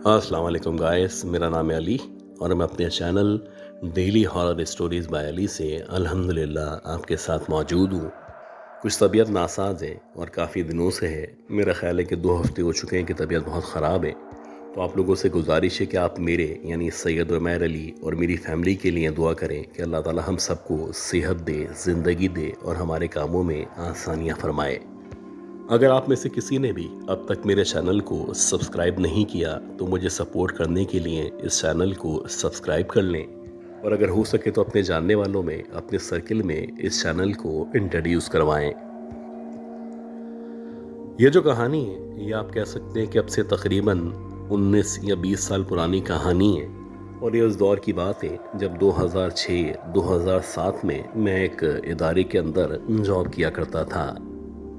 अस्सलाम वालेकुम गाइस, मेरा नाम है अली और मैं अपने channel daily horror stories by Ali से अल्हम्दुलिल्लाह आपके साथ मौजूद हूँ। कुछ तबीयत नासाज है और काफ़ी दिनों से है। मेरा ख़्याल है कि 2 हफ़्ते हो चुके हैं कि तबीयत बहुत ख़राब है। तो आप लोगों से गुज़ारिश है कि आप मेरे यानी सैयद उमैर अली और मेरी फ़ैमिली के लिए दुआ करें कि अल्लाह ताला हम सबको सेहत दे, ज़िंदगी दे और हमारे कामों में आसानियाँ फ़रमाए। अगर आप में से किसी ने भी अब तक मेरे चैनल को सब्सक्राइब नहीं किया तो मुझे सपोर्ट करने के लिए इस चैनल को सब्सक्राइब कर लें और अगर हो सके तो अपने जानने वालों में, अपने सर्किल में इस चैनल को इंट्रोड्यूस करवाएं। ये जो कहानी है ये आप कह सकते हैं कि अब से तकरीबन 19 या 20 साल पुरानी कहानी है और ये उस दौर की बात है जब 2006-2007 में मैं एक इदारे के अंदर जॉब किया करता था।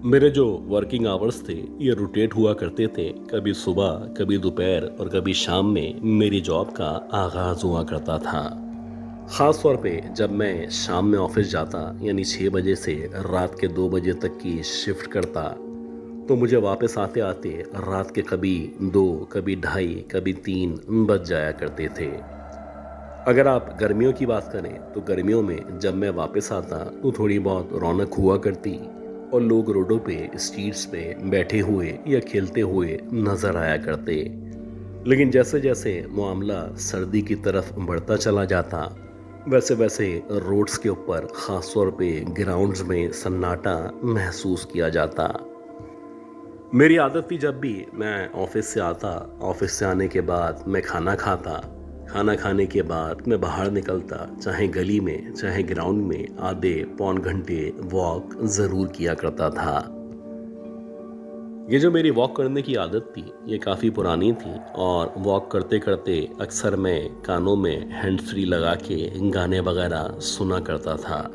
मेरे जो वर्किंग आवर्स थे ये रोटेट हुआ करते थे, कभी सुबह, कभी दोपहर और कभी शाम में मेरी जॉब का आगाज़ हुआ करता था। ख़ास तौर पे जब मैं शाम में ऑफिस जाता यानी 6 बजे से रात के 2 बजे तक की शिफ्ट करता तो मुझे वापस आते आते रात के कभी 2, कभी ढाई, कभी 3 बज जाया करते थे। अगर आप गर्मियों की बात करें तो गर्मियों में जब मैं वापस आता तो थोड़ी बहुत रौनक हुआ करती और लोग रोडों पे, स्ट्रीट्स पे बैठे हुए या खेलते हुए नजर आया करते। लेकिन जैसे जैसे मामला सर्दी की तरफ बढ़ता चला जाता वैसे वैसे रोड्स के ऊपर खास तौर पे ग्राउंड्स में सन्नाटा महसूस किया जाता। मेरी आदत थी जब भी मैं ऑफिस से आता, ऑफिस से आने के बाद मैं खाना खाता, खाना खाने के बाद मैं बाहर निकलता, चाहे गली में चाहे ग्राउंड में आधे पौन घंटे वॉक ज़रूर किया करता था। ये जो मेरी वॉक करने की आदत थी ये काफ़ी पुरानी थी और वॉक करते करते अक्सर मैं कानों में हैंड फ्री लगा के गाने वगैरह सुना करता था।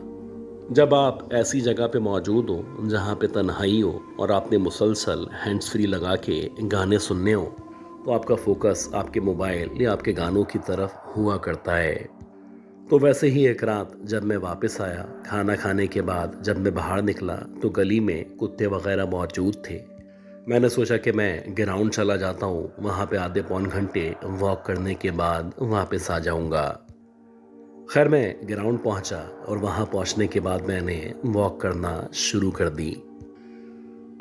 जब आप ऐसी जगह पे मौजूद हो जहाँ पे तन्हाई हो और आपने मुसलसल हैंड्स फ्री लगा के गाने सुनने हो तो आपका फोकस आपके मोबाइल या आपके गानों की तरफ हुआ करता है। तो वैसे ही एक रात जब मैं वापस आया खाना खाने के बाद जब मैं बाहर निकला तो गली में कुत्ते वगैरह मौजूद थे। मैंने सोचा कि मैं ग्राउंड चला जाता हूँ, वहाँ पे आधे पौन घंटे वॉक करने के बाद वापस आ जाऊँगा। खैर मैं ग्राउंड पहुंचा और वहां पहुंचने के बाद मैंने वॉक करना शुरू कर दी।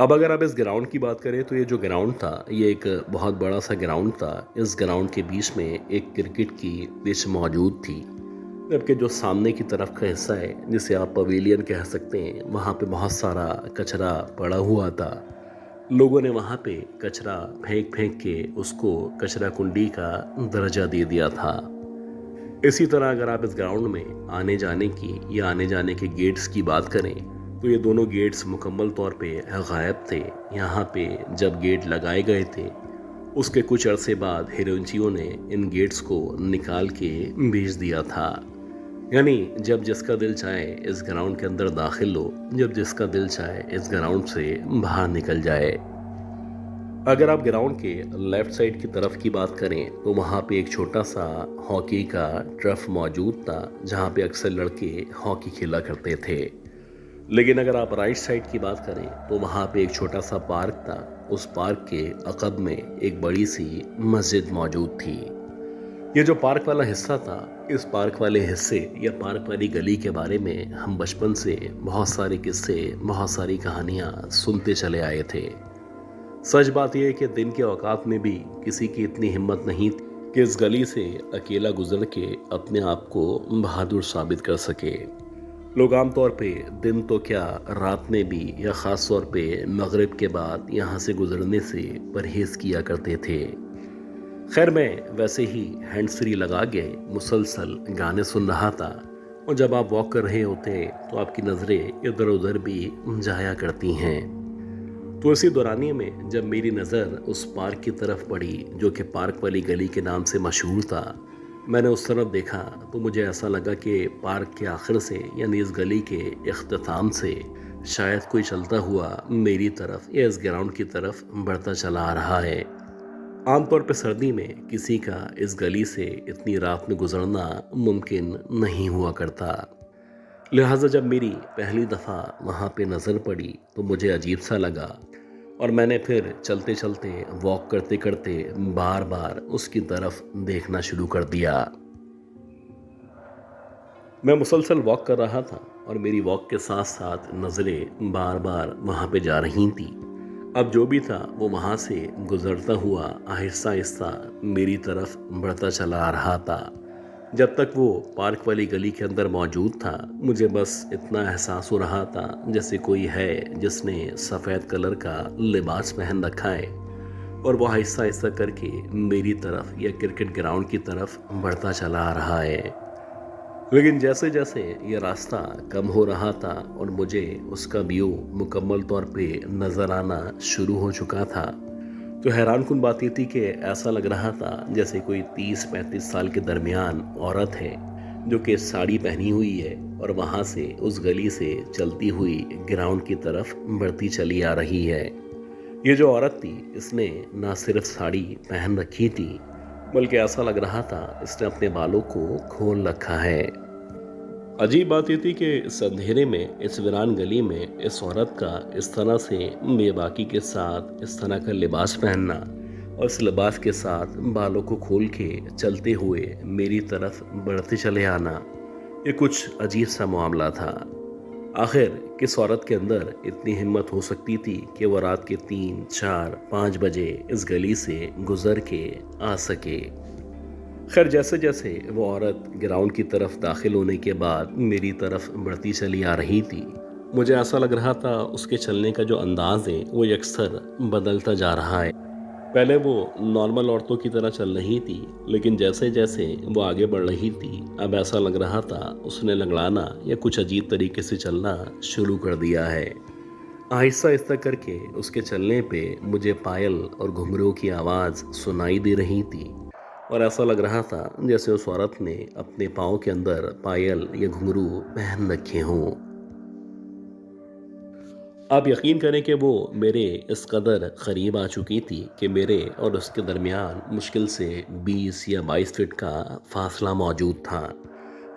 अब अगर आप इस ग्राउंड की बात करें तो ये जो ग्राउंड था ये एक बहुत बड़ा सा ग्राउंड था। इस ग्राउंड के बीच में एक क्रिकेट की पिच मौजूद थी, जबकि जो सामने की तरफ का हिस्सा है जिसे आप पवेलियन कह सकते हैं वहाँ पे बहुत सारा कचरा पड़ा हुआ था। लोगों ने वहाँ पे कचरा फेंक फेंक के उसको कचरा कुंडी का दर्जा दे दिया था। इसी तरह अगर आप इस ग्राउंड में आने जाने की या आने जाने के गेट्स की बात करें तो ये दोनों गेट्स मुकम्मल तौर पे गायब थे। यहाँ पे जब गेट लगाए गए थे उसके कुछ अरसे बाद हिरोंचियों ने इन गेट्स को निकाल के बेच दिया था। यानी जब जिसका दिल चाहे इस ग्राउंड के अंदर दाखिल हो, जब जिसका दिल चाहे इस ग्राउंड से बाहर निकल जाए। अगर आप ग्राउंड के लेफ्ट साइड की तरफ की बात करें तो वहाँ पे एक छोटा सा हॉकी का ट्रफ मौजूद था जहाँ पे अक्सर लड़के हॉकी खेला करते थे। लेकिन अगर आप राइट साइड की बात करें तो वहाँ पे एक छोटा सा पार्क था। उस पार्क के अकब में एक बड़ी सी मस्जिद मौजूद थी। ये जो पार्क वाला हिस्सा था, इस पार्क वाले हिस्से या पार्क वाली गली के बारे में हम बचपन से बहुत सारे किस्से, बहुत सारी कहानियाँ सुनते चले आए थे। सच बात यह है कि दिन के औकात में भी किसी की इतनी हिम्मत नहीं थी कि इस गली से अकेला गुजर के अपने आप को बहादुर साबित कर सके। लोग आमतौर पे दिन तो क्या रात में भी या ख़ास तौर पे मगरिब के बाद यहाँ से गुजरने से परहेज किया करते थे। खैर मैं वैसे ही हैंड्स फ्री लगा के मुसलसल गाने सुन रहा था और जब आप वॉक कर रहे होते तो आपकी नज़रें इधर उधर भी जाया करती हैं। तो इसी दौरानिए में जब मेरी नज़र उस पार्क की तरफ पड़ी जो कि पार्क वाली गली के नाम से मशहूर था, मैंने उस तरफ देखा तो मुझे ऐसा लगा कि पार्क के आखिर से यानी इस गली के इख्तिताम से शायद कोई चलता हुआ मेरी तरफ या इस ग्राउंड की तरफ बढ़ता चला आ रहा है। आमतौर पर सर्दी में किसी का इस गली से इतनी रात में गुजरना मुमकिन नहीं हुआ करता। लिहाजा जब मेरी पहली दफ़ा वहाँ पे नज़र पड़ी तो मुझे अजीब सा लगा। और मैंने फिर चलते चलते वॉक करते करते बार बार उसकी तरफ देखना शुरू कर दिया। मैं मुसलसल वॉक कर रहा था और मेरी वॉक के साथ साथ नज़रें बार बार वहाँ पे जा रही थी। अब जो भी था वो वहाँ से गुजरता हुआ आहिस्ता आहिस्ता मेरी तरफ बढ़ता चला आ रहा था। जब तक वो पार्क वाली गली के अंदर मौजूद था, मुझे बस इतना एहसास हो रहा था जैसे कोई है जिसने सफ़ेद कलर का लिबास पहन रखा है और वो आहिस्ता आहिस्ता करके मेरी तरफ या क्रिकेट ग्राउंड की तरफ बढ़ता चला आ रहा है। लेकिन जैसे जैसे ये रास्ता कम हो रहा था और मुझे उसका व्यू मुकम्मल तौर पे नज़र आना शुरू हो चुका था, तो हैरानकुन बात ये थी कि ऐसा लग रहा था जैसे कोई 30-35 साल के दरमियान औरत है जो कि साड़ी पहनी हुई है और वहाँ से उस गली से चलती हुई ग्राउंड की तरफ बढ़ती चली आ रही है। ये जो औरत थी, इसने ना सिर्फ साड़ी पहन रखी थी, बल्कि ऐसा लग रहा था इसने अपने बालों को खोल रखा है। अजीब बात ये थी कि इस अंधेरे में, इस वीरान गली में, इस औरत का इस तरह से बेबाकी के साथ इस तरह का लिबास पहनना और इस लिबास के साथ बालों को खोल के चलते हुए मेरी तरफ बढ़ते चले आना, ये कुछ अजीब सा मामला था। आखिर किस औरत के अंदर इतनी हिम्मत हो सकती थी कि वो रात के 3, 4, 5 बजे इस गली से गुजर के आ सके। खैर, जैसे जैसे वो औरत ग्राउंड की तरफ दाखिल होने के बाद मेरी तरफ बढ़ती चली आ रही थी, मुझे ऐसा लग रहा था उसके चलने का जो अंदाज है वो अक्सर बदलता जा रहा है। पहले वो नॉर्मल औरतों की तरह चल रही थी, लेकिन जैसे जैसे वो आगे बढ़ रही थी, अब ऐसा लग रहा था उसने लंगड़ाना या कुछ अजीब तरीके से चलना शुरू कर दिया है। आहिस्ता आहिस्ता करके उसके चलने पे मुझे पायल और घुंघरूओं की आवाज़ सुनाई दे रही थी और ऐसा लग रहा था जैसे उस औरत ने अपने पाँव के अंदर पायल या घुंघरू पहन रखे हों। आप यकीन करें कि वो मेरे इस कदर क़रीब आ चुकी थी कि मेरे और उसके दरमियान मुश्किल से 20 या 22 फीट का फासला मौजूद था।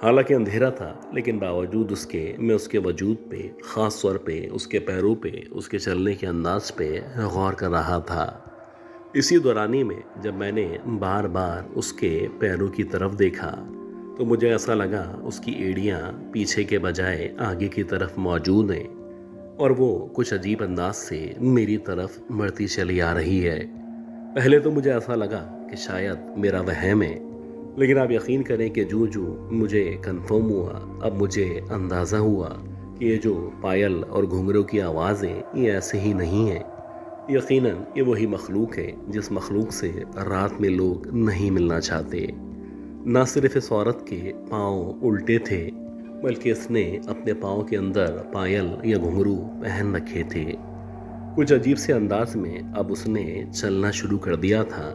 हालांकि अंधेरा था, लेकिन बावजूद उसके मैं उसके वजूद पे, ख़ास तौर पे उसके पैरों पे, उसके चलने के अंदाज पे गौर कर रहा था। इसी दौरानी में जब मैंने बार बार उसके पैरों की तरफ देखा, तो मुझे ऐसा लगा उसकी एड़ियाँ पीछे के बजाय आगे की तरफ मौजूद हैं और वो कुछ अजीब अंदाज से मेरी तरफ बढ़ती चली आ रही है। पहले तो मुझे ऐसा लगा कि शायद मेरा वहम है, लेकिन आप यकीन करें कि जूं जूं मुझे कंफर्म हुआ, अब मुझे अंदाज़ा हुआ कि ये जो पायल और घुंघरू की आवाज़ें ये ऐसे ही नहीं हैं। यकीनन ये वही मखलूक है जिस मखलूक से रात में लोग नहीं मिलना चाहते। ना सिर्फ इस औरत के पाँव उल्टे थे, बल्कि इसने अपने पाँव के अंदर पायल या घुंघरू पहन रखे थे। कुछ अजीब से अंदाज में अब उसने चलना शुरू कर दिया था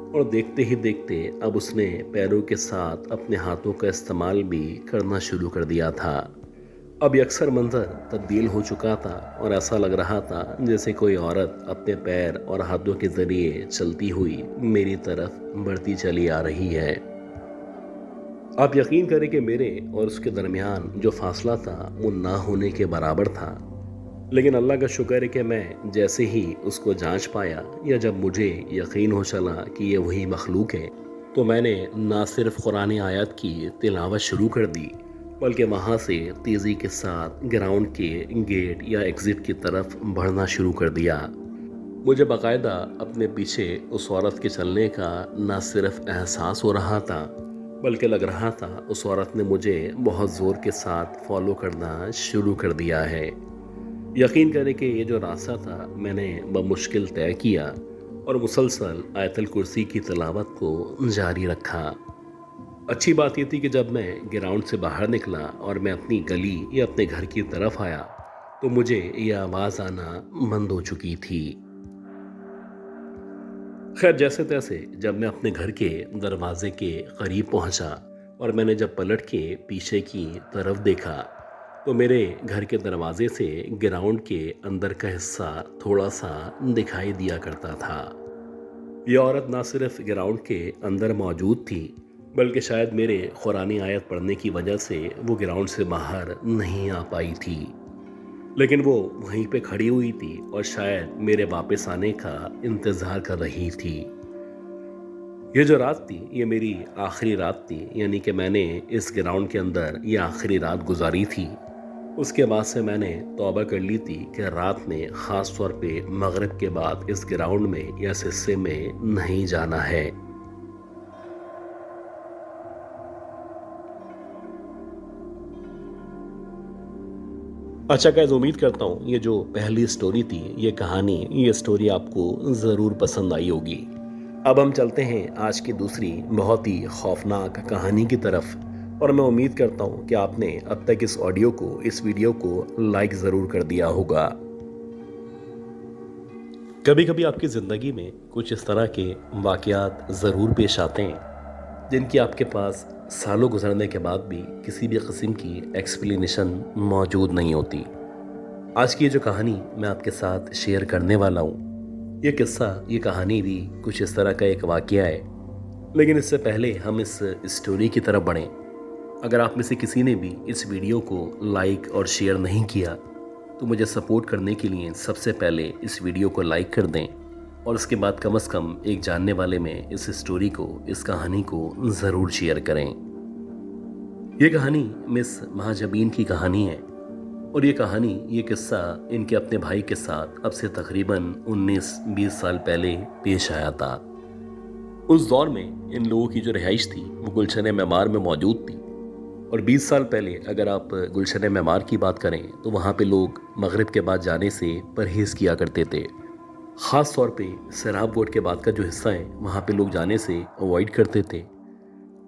और देखते ही देखते अब उसने पैरों के साथ अपने हाथों का इस्तेमाल भी करना शुरू कर दिया था। अब अक्सर मंजर तब्दील हो चुका था और ऐसा लग रहा था जैसे कोई औरत अपने पैर और हाथों के ज़रिए चलती हुई मेरी तरफ बढ़ती चली आ रही है। आप यकीन करें कि मेरे और उसके दरमियान जो फासला था वो ना होने के बराबर था, लेकिन अल्लाह का शुक्र है कि मैं जैसे ही उसको जांच पाया या जब मुझे यकीन हो चला कि ये वही मखलूक है, तो मैंने ना सिर्फ कुरान आयत की तिलावत शुरू कर दी, बल्कि वहाँ से तेज़ी के साथ ग्राउंड के गेट या एग्ज़िट की तरफ बढ़ना शुरू कर दिया। मुझे बाकायदा अपने पीछे उस औरत के चलने का ना सिर्फ एहसास हो रहा था, बल्कि लग रहा था उस औरत ने मुझे बहुत ज़ोर के साथ फॉलो करना शुरू कर दिया है। यकीन करें कि ये जो रास्ता था मैंने बमुश्किल तय किया और मुसलसल आयतल कुर्सी की तिलावत को जारी रखा। अच्छी बात ये थी कि जब मैं ग्राउंड से बाहर निकला और मैं अपनी गली या अपने घर की तरफ आया, तो मुझे ये आवाज़ आना बंद हो चुकी थी। खैर, जैसे तैसे जब मैं अपने घर के दरवाजे के करीब पहुंचा और मैंने जब पलट के पीछे की तरफ देखा, तो मेरे घर के दरवाजे से ग्राउंड के अंदर का हिस्सा थोड़ा सा दिखाई दिया करता था। यह औरत ना सिर्फ ग्राउंड के अंदर मौजूद थी, बल्कि शायद मेरे कुरानी आयत पढ़ने की वजह से वो ग्राउंड से बाहर नहीं आ पाई थी। लेकिन वो वहीं पे खड़ी हुई थी और शायद मेरे वापस आने का इंतज़ार कर रही थी। ये जो रात थी ये मेरी आखिरी रात थी, यानी कि मैंने इस ग्राउंड के अंदर ये आखिरी रात गुजारी थी। उसके बाद से मैंने तौबा कर ली थी कि रात में ख़ास तौर पे मगरिब के बाद इस ग्राउंड में या इस हिस्से में नहीं जाना है। अच्छा गाइस, उम्मीद करता हूँ ये जो पहली स्टोरी थी, ये स्टोरी आपको ज़रूर पसंद आई होगी। अब हम चलते हैं आज की दूसरी बहुत ही खौफनाक कहानी की तरफ, और मैं उम्मीद करता हूँ कि आपने अब तक इस वीडियो को लाइक ज़रूर कर दिया होगा। कभी कभी आपकी ज़िंदगी में कुछ इस तरह के वाक़यात ज़रूर पेश आते हैं जिनकी आपके पास सालों गुजरने के बाद भी किसी भी किस्म की एक्सप्लेनेशन मौजूद नहीं होती। आज की ये जो कहानी मैं आपके साथ शेयर करने वाला हूँ, ये कहानी भी कुछ इस तरह का एक वाक़या है। लेकिन इससे पहले हम इस स्टोरी की तरफ बढ़ें। अगर आप में से किसी ने भी इस वीडियो को लाइक और शेयर नहीं किया तो मुझे सपोर्ट करने के लिए सबसे पहले इस वीडियो को लाइक कर दें, और उसके बाद कम से कम एक जानने वाले में इस कहानी को ज़रूर शेयर करें। ये कहानी मिस महाजबीन की कहानी है, और ये किस्सा इनके अपने भाई के साथ अब से तकरीबन 19-20 साल पहले पेश आया था। उस दौर में इन लोगों की जो रिहाइश थी वो गुलशन मेमार में मौजूद थी, और 20 साल पहले अगर आप गुलशन मेमार की बात करें तो वहाँ पे लोग मगरिब के बाद जाने से परहेज़ किया करते थे। ख़ास तौर पे सैराब वोट के बाद का जो हिस्सा है वहाँ पे लोग जाने से अवॉइड करते थे।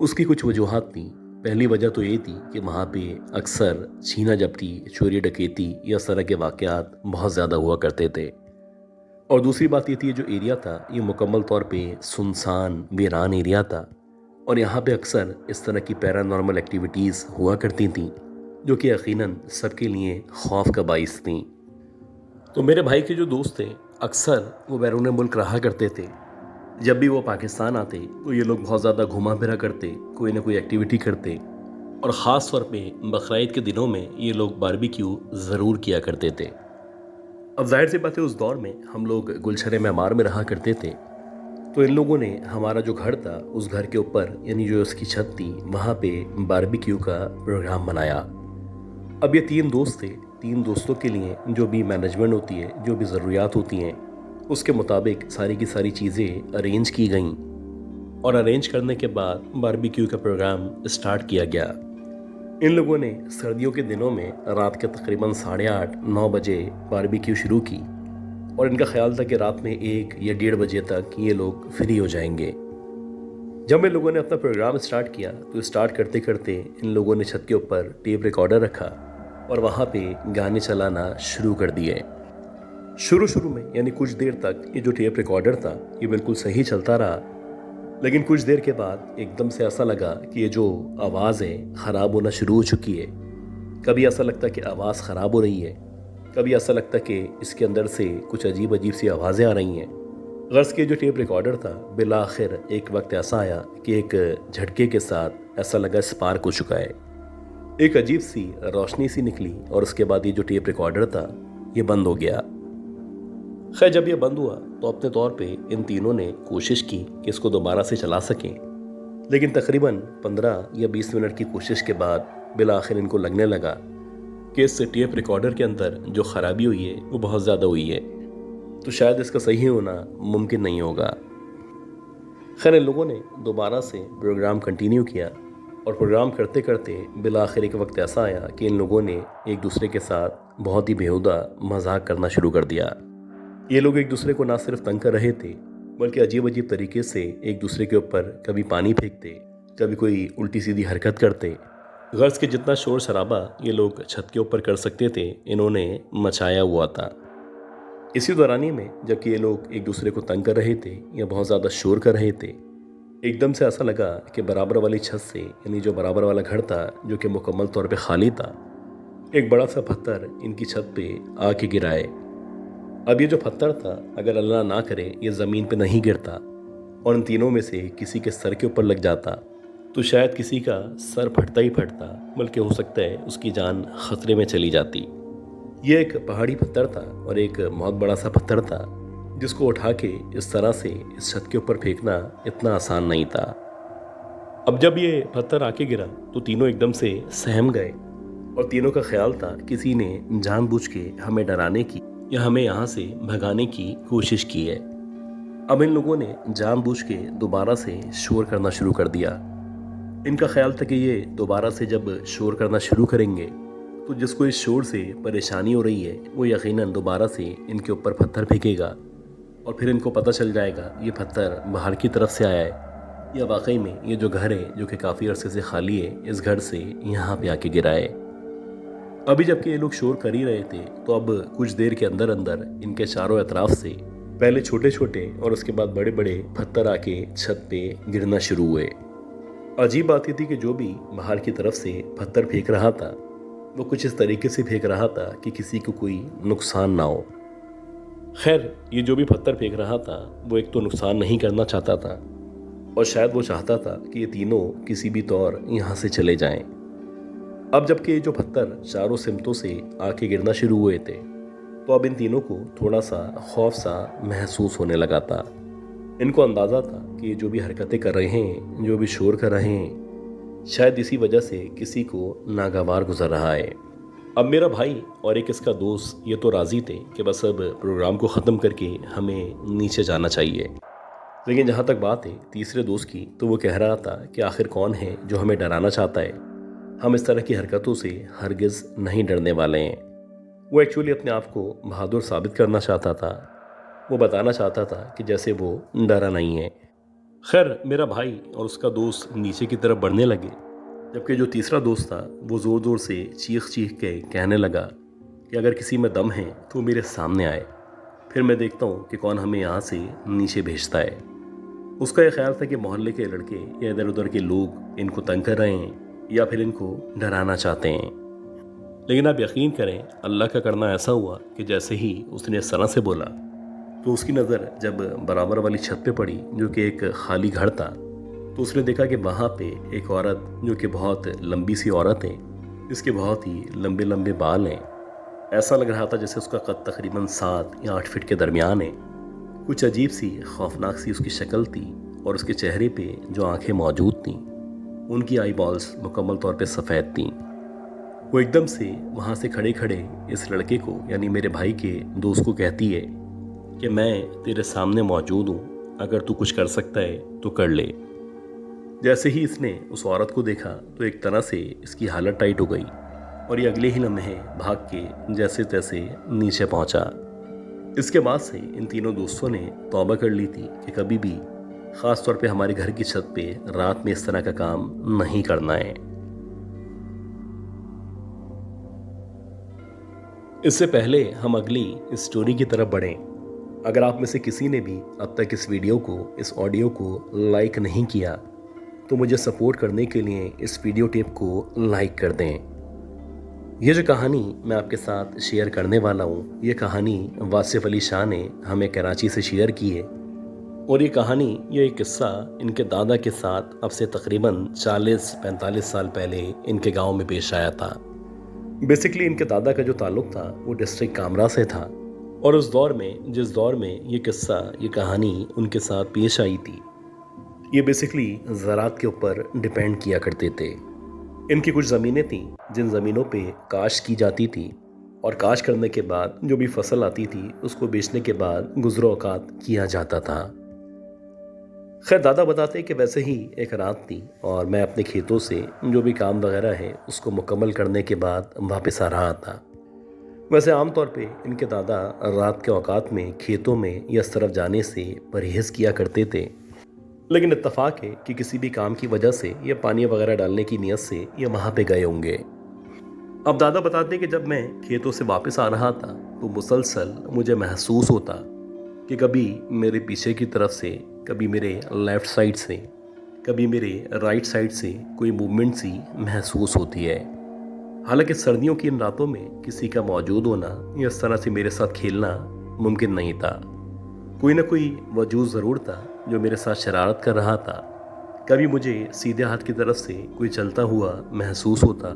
उसकी कुछ वजूहात थी। पहली वजह तो ये थी कि वहाँ पे अक्सर छीना झपटी, चोरी डकैती या इस तरह के वाक़यात बहुत ज़्यादा हुआ करते थे। और दूसरी बात ये थी, जो एरिया था ये मुकम्मल तौर पे सुनसान वीरान एरिया था, और यहाँ पे अक्सर इस तरह की पैरानॉर्मल एक्टिविटीज़ हुआ करती थीं जो कि यकीनन सबके लिए खौफ का बाइस थीं। तो मेरे भाई के जो दोस्त थे अक्सर वो बैरून मुल्क रहा करते थे। जब भी वो पाकिस्तान आते तो ये लोग बहुत ज़्यादा घुमा फिरा करते, कोई ना कोई एक्टिविटी करते, और ख़ास तौर पे बकरीद के दिनों में ये लोग बारबेक्यू ज़रूर किया करते थे। अब जाहिर सी बात है, उस दौर में हम लोग गुलशन मेमार में रहा करते थे, तो इन लोगों ने हमारा जो घर था उस घर के ऊपर, यानी जो उसकी छत थी, वहाँ पे बारबेक्यू का प्रोग्राम बनाया। अब ये 3 दोस्त थे। 3 दोस्तों के लिए जो भी मैनेजमेंट होती है, जो भी ज़रूरियात होती हैं, उसके मुताबिक सारी की सारी चीज़ें अरेंज की गईं, और अरेंज करने के बाद बारबेक्यू का प्रोग्राम स्टार्ट किया गया। इन लोगों ने सर्दियों के दिनों में रात के तकरीबन 8:30-9 बजे बारबेक्यू शुरू की, और इनका ख्याल था कि रात में 1 या 1:30 बजे तक ये लोग फ्री हो जाएंगे। जब इन लोगों ने अपना प्रोग्राम स्टार्ट किया तो स्टार्ट करते करते इन लोगों ने छत के ऊपर टेप रिकॉर्डर रखा और वहाँ पे गाने चलाना शुरू कर दिए। शुरू में यानी कुछ देर तक ये जो टेप रिकॉर्डर था ये बिल्कुल सही चलता रहा, लेकिन कुछ देर के बाद एकदम से ऐसा लगा कि ये जो आवाज़ है ख़राब होना शुरू हो चुकी है। कभी ऐसा लगता कि आवाज़ ख़राब हो रही है, कभी ऐसा लगता कि इसके अंदर से कुछ अजीब अजीब सी आवाज़ें आ रही हैं। गर्ज के जो टेप रिकॉर्डर था बिलाखिर एक वक्त ऐसा आया कि एक झटके के साथ ऐसा लगा स्पार्क हो चुका है। एक अजीब सी रोशनी सी निकली, और उसके बाद ये जो टेप रिकॉर्डर था ये बंद हो गया। खैर, जब ये बंद हुआ तो अपने तौर पे इन तीनों ने कोशिश की कि इसको दोबारा से चला सकें, लेकिन तकरीबन 15 या 20 मिनट की कोशिश के बाद बिलाखिर इनको लगने लगा कि इस टेप रिकॉर्डर के अंदर जो ख़राबी हुई है वो बहुत ज़्यादा हुई है, तो शायद इसका सही होना मुमकिन नहीं होगा। खैर, इन लोगों ने दोबारा से प्रोग्राम कंटिन्यू किया, और प्रोग्राम करते करते बिलाखिर एक वक्त ऐसा आया कि इन लोगों ने एक दूसरे के साथ बहुत ही बेहुदा मजाक करना शुरू कर दिया। ये लोग एक दूसरे को ना सिर्फ तंग कर रहे थे बल्कि अजीब अजीब तरीके से एक दूसरे के ऊपर कभी पानी फेंकते, कभी कोई उल्टी सीधी हरकत करते। गर्ज के जितना शोर शराबा ये लोग छत के ऊपर कर सकते थे इन्होंने मचाया हुआ था। इसी दौरानी में जबकि ये लोग एक दूसरे को तंग कर रहे थे या बहुत ज़्यादा शोर कर रहे थे, एकदम से ऐसा लगा कि बराबर वाली छत से, यानी जो बराबर वाला घर था जो कि मुकम्मल तौर पे खाली था, एक बड़ा सा पत्थर इनकी छत पे आके गिराए। अब ये जो पत्थर था अगर अल्लाह ना करे ये ज़मीन पे नहीं गिरता और इन तीनों में से किसी के सर के ऊपर लग जाता तो शायद किसी का सर फटता ही फटता, बल्कि हो सकता है उसकी जान खतरे में चली जाती। ये एक पहाड़ी पत्थर था और एक बहुत बड़ा सा पत्थर था जिसको उठा के इस तरह से इस छत के ऊपर फेंकना इतना आसान नहीं था। अब जब ये पत्थर आके गिरा तो तीनों एकदम से सहम गए और तीनों का ख्याल था किसी ने जानबूझ के हमें डराने की या हमें यहाँ से भगाने की कोशिश की है। अब इन लोगों ने जानबूझ के दोबारा से शोर करना शुरू कर दिया। इनका ख्याल था कि ये दोबारा से जब शोर करना शुरू करेंगे तो जिसको इस शोर से परेशानी हो रही है वो यकीनन दोबारा से इनके ऊपर पत्थर फेंकेगा और फिर इनको पता चल जाएगा ये पत्थर बाहर की तरफ से आया है या वाकई में ये जो घर है जो कि काफ़ी अरसे से खाली है इस घर से यहाँ पे आके गिरा है। अभी जबकि ये लोग शोर कर ही रहे थे तो अब कुछ देर के अंदर अंदर इनके चारों अतराफ से पहले छोटे छोटे और उसके बाद बड़े बड़े पत्थर आके छत पे गिरना शुरू हुए। अजीब बात ये थी कि जो भी बाहर की तरफ से पत्थर फेंक रहा था वो कुछ इस तरीके से फेंक रहा था कि किसी को कोई नुकसान ना हो। खैर ये जो भी पत्थर फेंक रहा था वो एक तो नुकसान नहीं करना चाहता था और शायद वो चाहता था कि ये तीनों किसी भी तौर यहाँ से चले जाएं। अब जबकि ये जो पत्थर चारों सिमतों से आके गिरना शुरू हुए थे तो अब इन तीनों को थोड़ा सा खौफ सा महसूस होने लगा था। इनको अंदाज़ा था कि ये जो भी हरकतें कर रहे हैं, जो भी शोर कर रहे हैं, शायद इसी वजह से किसी को नागवार गुजर रहा है। अब मेरा भाई और एक इसका दोस्त ये तो राज़ी थे कि बस अब प्रोग्राम को ख़त्म करके हमें नीचे जाना चाहिए। लेकिन जहाँ तक बात है तीसरे दोस्त की तो वो कह रहा था कि आखिर कौन है जो हमें डराना चाहता है, हम इस तरह की हरकतों से हरगिज़ नहीं डरने वाले हैं। वो एक्चुअली अपने आप को बहादुर साबित करना चाहता था। वो बताना चाहता था कि जैसे वो डरा नहीं है। खैर मेरा भाई और उसका दोस्त नीचे की तरफ बढ़ने लगे जबकि जो तीसरा दोस्त था वो ज़ोर ज़ोर से चीख चीख के कहने लगा कि अगर किसी में दम है तो मेरे सामने आए, फिर मैं देखता हूँ कि कौन हमें यहाँ से नीचे भेजता है। उसका यह ख्याल था कि मोहल्ले के लड़के या इधर उधर के लोग इनको तंग कर रहे हैं या फिर इनको डराना चाहते हैं। लेकिन आप यकीन करें अल्लाह का करना ऐसा हुआ कि जैसे ही उसने इस तरह से बोला तो उसकी नज़र जब बराबर वाली छत पे पड़ी जो कि एक खाली घर था तो उसने देखा कि वहाँ पे एक औरत जो कि बहुत लंबी सी औरत है, इसके बहुत ही लंबे लंबे बाल हैं। ऐसा लग रहा था जैसे उसका कद तकरीबन 7 या 8 फीट के दरमियान है। कुछ अजीब सी खौफनाक सी उसकी शक्ल थी और उसके चेहरे पे जो आंखें मौजूद थीं उनकी आई बॉल्स मुकम्मल तौर पे सफ़ेद थीं। वो एकदम से वहाँ से खड़े खड़े इस लड़के को यानी मेरे भाई के दोस्त को कहती है कि मैं तेरे सामने मौजूद हूँ, अगर तू कुछ कर सकता है तो कर ले। जैसे ही इसने उस औरत को देखा तो एक तरह से इसकी हालत टाइट हो गई और ये अगले ही लम्हे भाग के जैसे तैसे नीचे पहुँचा। इसके बाद से इन तीनों दोस्तों ने तौबा कर ली थी कि कभी भी ख़ास तौर पे हमारे घर की छत पे रात में इस तरह का काम नहीं करना है। इससे पहले हम अगली स्टोरी की तरफ बढ़ें, अगर आप में से किसी ने भी अब तक इस वीडियो को, इस ऑडियो को लाइक नहीं किया तो मुझे सपोर्ट करने के लिए इस वीडियो टेप को लाइक कर दें। ये जो कहानी मैं आपके साथ शेयर करने वाला हूँ ये कहानी वासिफ अली शाह ने हमें कराची से शेयर की है और ये कहानी, ये एक किस्सा इनके दादा के साथ अब से तकरीबन 40-45 साल पहले इनके गांव में पेश आया था। बेसिकली इनके दादा का जो ताल्लुक़ था वो डिस्ट्रिक्ट कामरा से था और उस दौर में, जिस दौर में ये किस्सा, ये कहानी उनके साथ पेश आई थी, ये बेसिकली ज़राअत के ऊपर डिपेंड किया करते थे। इनकी कुछ ज़मीनें थीं जिन ज़मीनों पे काश्त की जाती थी और काश्त करने के बाद जो भी फसल आती थी उसको बेचने के बाद गुज़रो औकात किया जाता था। खैर दादा बताते कि वैसे ही एक रात थी और मैं अपने खेतों से जो भी काम वगैरह है उसको मुकम्मल करने के बाद वापस आ रहा था। वैसे आमतौर पे इनके दादा रात के औकात में खेतों में या इस तरफ जाने से परहेज़ किया करते थे, लेकिन इत्तफाक है कि किसी भी काम की वजह से या पानी वगैरह डालने की नीयत से ये वहाँ पे गए होंगे। अब दादा बताते कि जब मैं खेतों से वापस आ रहा था तो मुसलसल मुझे महसूस होता कि कभी मेरे पीछे की तरफ से, कभी मेरे लेफ़्ट साइड से, कभी मेरे राइट साइड से कोई मूवमेंट सी महसूस होती है। हालांकि सर्दियों की इन रातों में किसी का मौजूद होना या इस तरह से मेरे साथ खेलना मुमकिन नहीं था। कोई ना कोई वजूद ज़रूर था जो मेरे साथ शरारत कर रहा था। कभी मुझे सीधे हाथ की तरफ से कोई चलता हुआ महसूस होता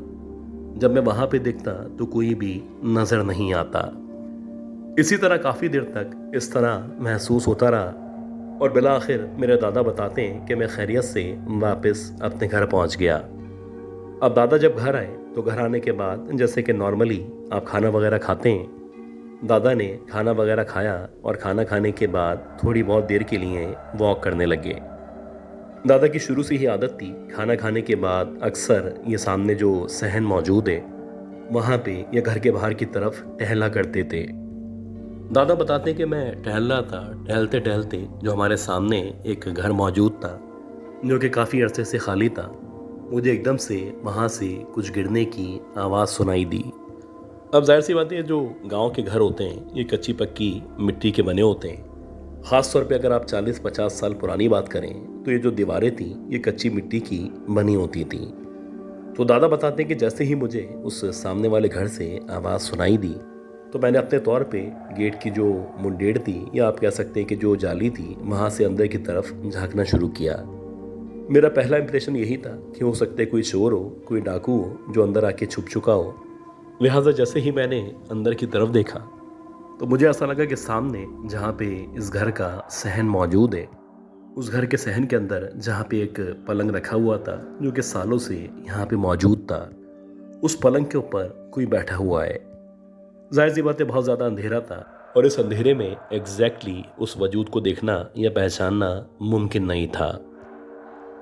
जब मैं वहाँ पे देखता तो कोई भी नज़र नहीं आता। इसी तरह काफ़ी देर तक इस तरह महसूस होता रहा और बिला आखिर मेरे दादा बताते हैं कि मैं खैरियत से वापस अपने घर पहुँच गया। अब दादा जब घर आए तो घर आने के बाद जैसे कि नॉर्मली आप खाना वगैरह खाते हैं, दादा ने खाना वगैरह खाया और खाना खाने के बाद थोड़ी बहुत देर के लिए वॉक करने लगे। दादा की शुरू से ही आदत थी खाना खाने के बाद अक्सर ये सामने जो सहन मौजूद है वहाँ पे या घर के बाहर की तरफ टहला करते थे। दादा बताते कि मैं टहल रहा था, टहलते टहलते जो हमारे सामने एक घर मौजूद था जो कि काफ़ी अरसे से खाली था, मुझे एकदम से वहाँ से कुछ गिरने की आवाज़ सुनाई दी। अब जाहिर सी बात है, जो गांव के घर होते हैं ये कच्ची पक्की मिट्टी के बने होते हैं। ख़ास तौर पे अगर आप 40-50 साल पुरानी बात करें तो ये जो दीवारें थी ये कच्ची मिट्टी की बनी होती थी। तो दादा बताते हैं कि जैसे ही मुझे उस सामने वाले घर से आवाज़ सुनाई दी तो मैंने अपने तौर पे गेट की जो मुंडेर थी या आप कह सकते हैं कि जो जाली थी वहाँ से अंदर की तरफ झांकना शुरू किया। मेरा पहला इंप्रेशन यही था कि हो सकता है कोई चोर हो, कोई डाकू हो जो अंदर आके छुप चुका हो। लिहाजा जैसे ही मैंने अंदर की तरफ देखा तो मुझे ऐसा लगा कि सामने जहाँ पे इस घर का सहन मौजूद है, उस घर के सहन के अंदर जहाँ पे एक पलंग रखा हुआ था जो कि सालों से यहाँ पे मौजूद था, उस पलंग के ऊपर कोई बैठा हुआ है। जाहिर सी बात है बहुत ज़्यादा अंधेरा था और इस अंधेरे में एग्जैक्टली उस वजूद को देखना या पहचानना मुमकिन नहीं था।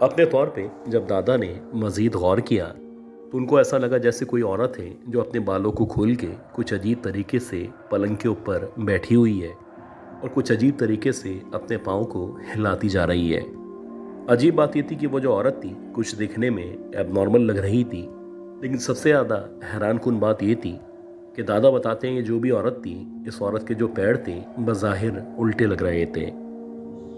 अपने तौर पे जब दादा ने मज़ीद गौर किया तो उनको ऐसा लगा जैसे कोई औरत है जो अपने बालों को खोल के कुछ अजीब तरीके से पलंग के ऊपर बैठी हुई है और कुछ अजीब तरीके से अपने पाँव को हिलाती जा रही है। अजीब बात ये थी कि वो जो औरत थी कुछ दिखने में एबनॉर्मल लग रही थी, लेकिन सबसे ज़्यादा हैरानकुन बात ये थी कि दादा बताते हैं ये जो भी औरत थी, इस औरत के जो पैर थे बज़ाहिर उल्टे लग रहे थे।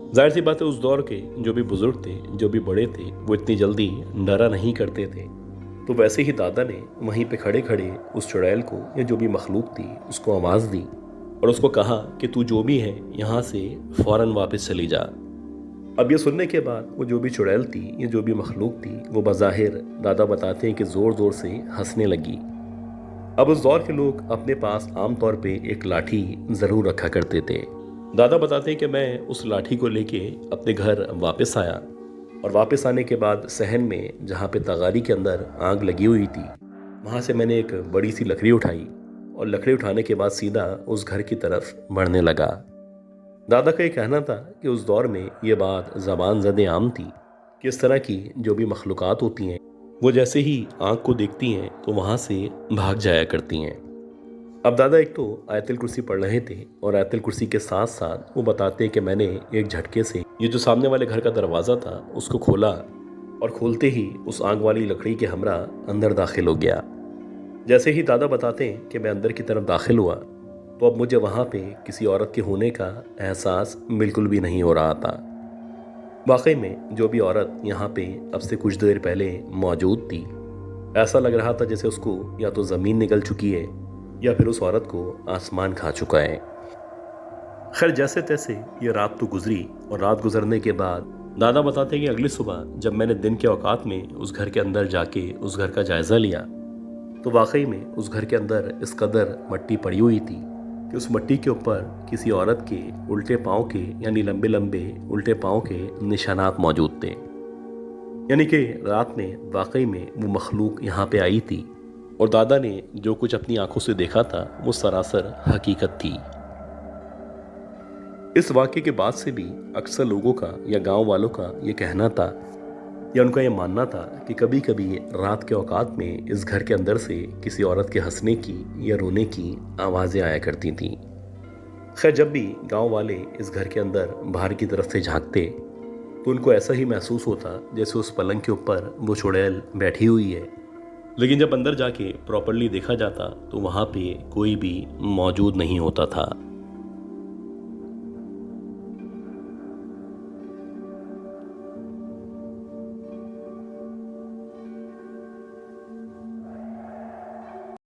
जाहिर सी बात है उस दौर के जो भी बुज़ुर्ग थे, जो भी बड़े थे, वो इतनी जल्दी डरा नहीं करते थे। तो वैसे ही दादा ने वहीं पे खड़े खड़े उस चुड़ैल को या जो भी मखलूक थी उसको आवाज़ दी और उसको कहा कि तू जो भी है यहाँ से फ़ौरन वापस चली जा। अब ये सुनने के बाद वो जो भी चुड़ैल थी या जो भी मखलूक थी वो बज़ाहिर दादा बताते हैं कि ज़ोर ज़ोर से हंसने लगी। अब उस दौर के लोग अपने पास आम तौर पे एक लाठी ज़रूर रखा करते थे। दादा बताते हैं कि मैं उस लाठी को लेके अपने घर वापस आया और वापस आने के बाद सहन में जहाँ पे तगारी के अंदर आग लगी हुई थी वहाँ से मैंने एक बड़ी सी लकड़ी उठाई और लकड़ी उठाने के बाद सीधा उस घर की तरफ बढ़ने लगा। दादा का ये कहना था कि उस दौर में ये बात ज़बान ज़दे आम थी कि इस तरह की जो भी मखलूक़ात होती हैं वो जैसे ही आग को देखती हैं तो वहाँ से भाग जाया करती हैं। अब दादा एक तो आयतुल कुर्सी पढ़ रहे थे और आयतुल कुर्सी के साथ साथ वो बताते हैं कि मैंने एक झटके से ये जो सामने वाले घर का दरवाज़ा था उसको खोला और खोलते ही उस आग वाली लकड़ी के हमरा अंदर दाखिल हो गया। जैसे ही दादा बताते हैं कि मैं अंदर की तरफ दाखिल हुआ तो अब मुझे वहाँ पे किसी औरत के होने का एहसास बिल्कुल भी नहीं हो रहा था। वाकई में जो भी औरत यहाँ पे अब से कुछ देर पहले मौजूद थी, ऐसा लग रहा था जैसे उसको या तो ज़मीन निकल चुकी है या फिर उस औरत को आसमान खा चुका है। खैर जैसे तैसे ये रात तो गुजरी और रात गुजरने के बाद दादा बताते हैं कि अगली सुबह जब मैंने दिन के औकात में उस घर के अंदर जाके उस घर का जायज़ा लिया तो वाकई में उस घर के अंदर इस कदर मिट्टी पड़ी हुई थी कि उस मिट्टी के ऊपर किसी औरत के उल्टे पाँव के यानी लंबे लंबे उल्टे पाँव के निशानात मौजूद थे। यानी कि रात में वाकई में वो मखलूक यहाँ पे आई थी और दादा ने जो कुछ अपनी आंखों से देखा था वो सरासर हकीकत थी। इस वाक़े के बाद से भी अक्सर लोगों का या गांव वालों का ये कहना था या उनका ये मानना था कि कभी कभी रात के औकात में इस घर के अंदर से किसी औरत के हंसने की या रोने की आवाज़ें आया करती थीं। खैर जब भी गांव वाले इस घर के अंदर बाहर की तरफ से झांकते तो उनको ऐसा ही महसूस होता जैसे उस पलंग के ऊपर वो चुड़ैल बैठी हुई है, लेकिन जब अंदर जाके प्रॉपर्ली देखा जाता तो वहाँ पे कोई भी मौजूद नहीं होता था।